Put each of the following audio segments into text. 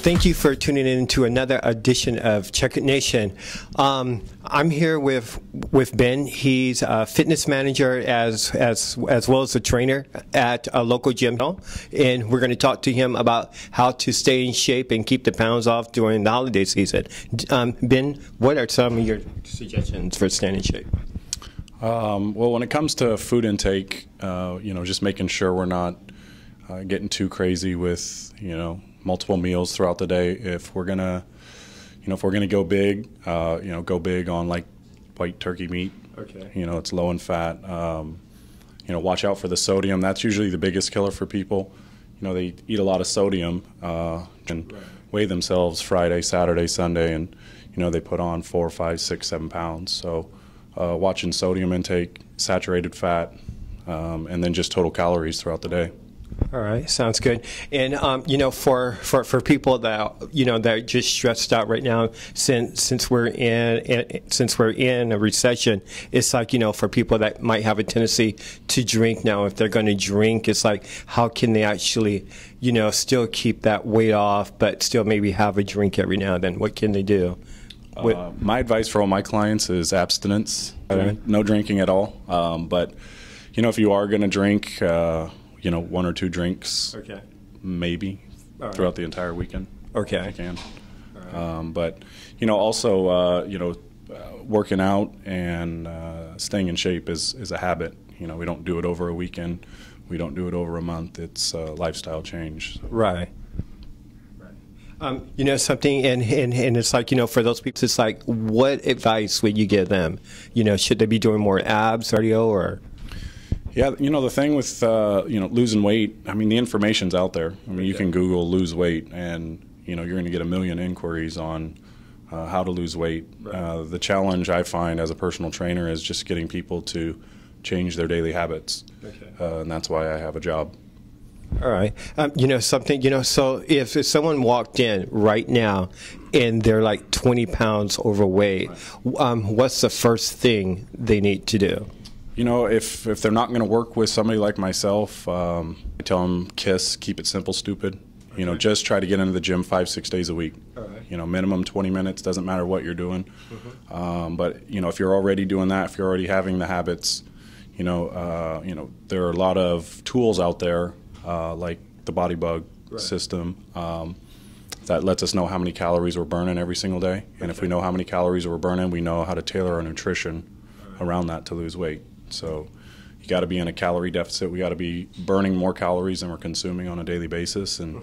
Thank you for tuning in to another edition of Check It Nation. I'm here with Ben. He's a fitness manager as well as a trainer at a local gym, and we're going to talk to him about how to stay in shape and keep the pounds off during the holiday season. Ben, what are some of your suggestions for staying in shape? Well, when it comes to food intake, just making sure we're not getting too crazy with, multiple meals throughout the day. If we're gonna go big, go big on like white turkey meat. Okay. It's low in fat. Watch out for the sodium. That's usually the biggest killer for people. They eat a lot of sodium and weigh themselves Friday, Saturday, Sunday, and they put on 4, 5, 6, 7 pounds. So watching sodium intake, saturated fat, and then just total calories throughout the day. All right, sounds good. And for people that that are just stressed out right now, since we're in a recession, it's like for people that might have a tendency to drink now, if they're going to drink, it's like how can they actually still keep that weight off, but still maybe have a drink every now and then? What can they do? My advice for all my clients is abstinence. Okay. No drinking at all. But if you are going to drink, 1 or 2 drinks, okay, maybe throughout the entire weekend. Okay, if you can. All right. But also working out and staying in shape is a habit. We don't do it over a weekend. We don't do it over a month. It's a lifestyle change. So. Right. Something, and it's like, for those people, it's like, what advice would you give them? Should they be doing more abs, cardio, or? Yeah, the thing with, losing weight, I mean, the information's out there. I mean, you can Google lose weight, and, you're going to get a million inquiries on how to lose weight. Right. The challenge I find as a personal trainer is just getting people to change their daily habits. Okay. And that's why I have a job. All right. So if someone walked in right now and they're like 20 pounds overweight, what's the first thing they need to do? If they're not going to work with somebody like myself, I tell them keep it simple, stupid. Okay. Just try to get into the gym 5, 6 days a week. All right. Minimum 20 minutes, doesn't matter what you're doing. Mm-hmm. But, if you're already doing that, if you're already having the habits, there are a lot of tools out there, like the Body Bug system, that lets us know how many calories we're burning every single day. And if we know how many calories we're burning, we know how to tailor our nutrition around that to lose weight. So you got to be in a calorie deficit. We got to be burning more calories than we're consuming on a daily basis. And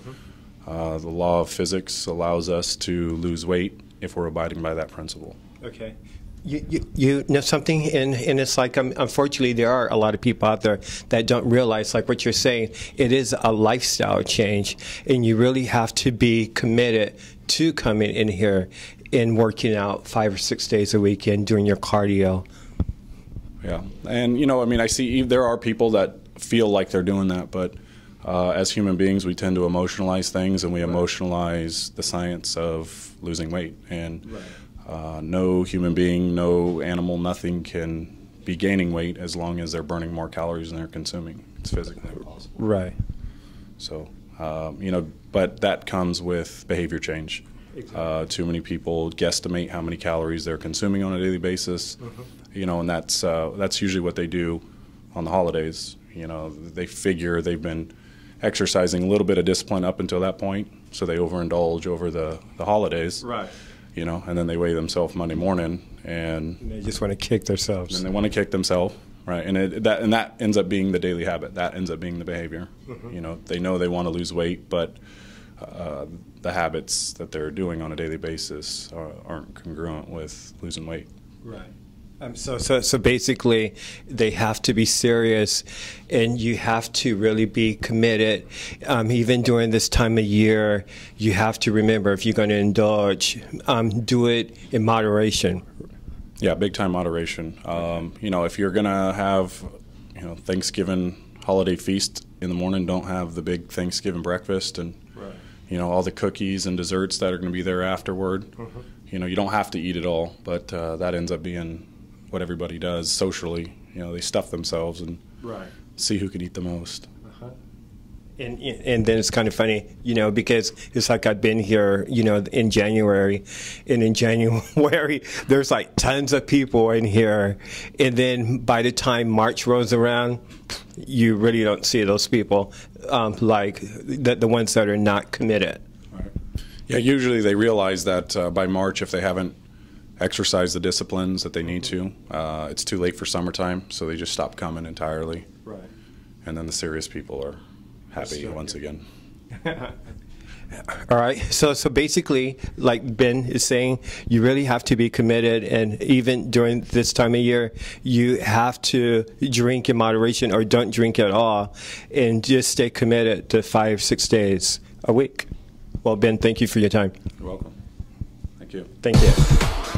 the law of physics allows us to lose weight if we're abiding by that principle. Okay. You know something, and it's like, unfortunately, there are a lot of people out there that don't realize, like what you're saying, it is a lifestyle change, and you really have to be committed to coming in here and working out 5 or 6 days a week and doing your cardio. Yeah, and I see there are people that feel like they're doing that, but as human beings, we tend to emotionalize things, and we emotionalize the science of losing weight. And no human being, no animal, nothing can be gaining weight as long as they're burning more calories than they're consuming. It's physically impossible. Right. So, but that comes with behavior change. Exactly. Too many people guesstimate how many calories they're consuming on a daily basis. And that's usually what they do on the holidays. They figure they've been exercising a little bit of discipline up until that point, so they overindulge over the holidays. Right. And then they weigh themselves Monday morning, and they just want to kick themselves. And they want to kick themselves, right? And that ends up being the daily habit. That ends up being the behavior. They know they want to lose weight, but the habits that they're doing on a daily basis aren't congruent with losing weight. Right. So basically, they have to be serious, and you have to really be committed. Even during this time of year, you have to remember, if you're going to indulge, do it in moderation. Yeah, big time moderation. If you're going to have, Thanksgiving holiday feast in the morning, don't have the big Thanksgiving breakfast and all the cookies and desserts that are going to be there afterward. You don't have to eat it all, but that ends up being what everybody does socially. They stuff themselves and see who can eat the most. And then it's kind of funny, because it's like I've been here, in January, and in January there's like tons of people in here, and then by the time March rolls around, you really don't see those people, like the ones that are not committed. Right. Yeah, usually they realize that by March, if they haven't exercised the disciplines that they need to, it's too late for summertime, so they just stop coming entirely. Right. And then the serious people are happy once again. All right. So basically, like Ben is saying, you really have to be committed, and even during this time of year, you have to drink in moderation or don't drink at all, and just stay committed to 5-6 days a week. Well, Ben, thank you for your time. You're welcome. Thank you. Thank you.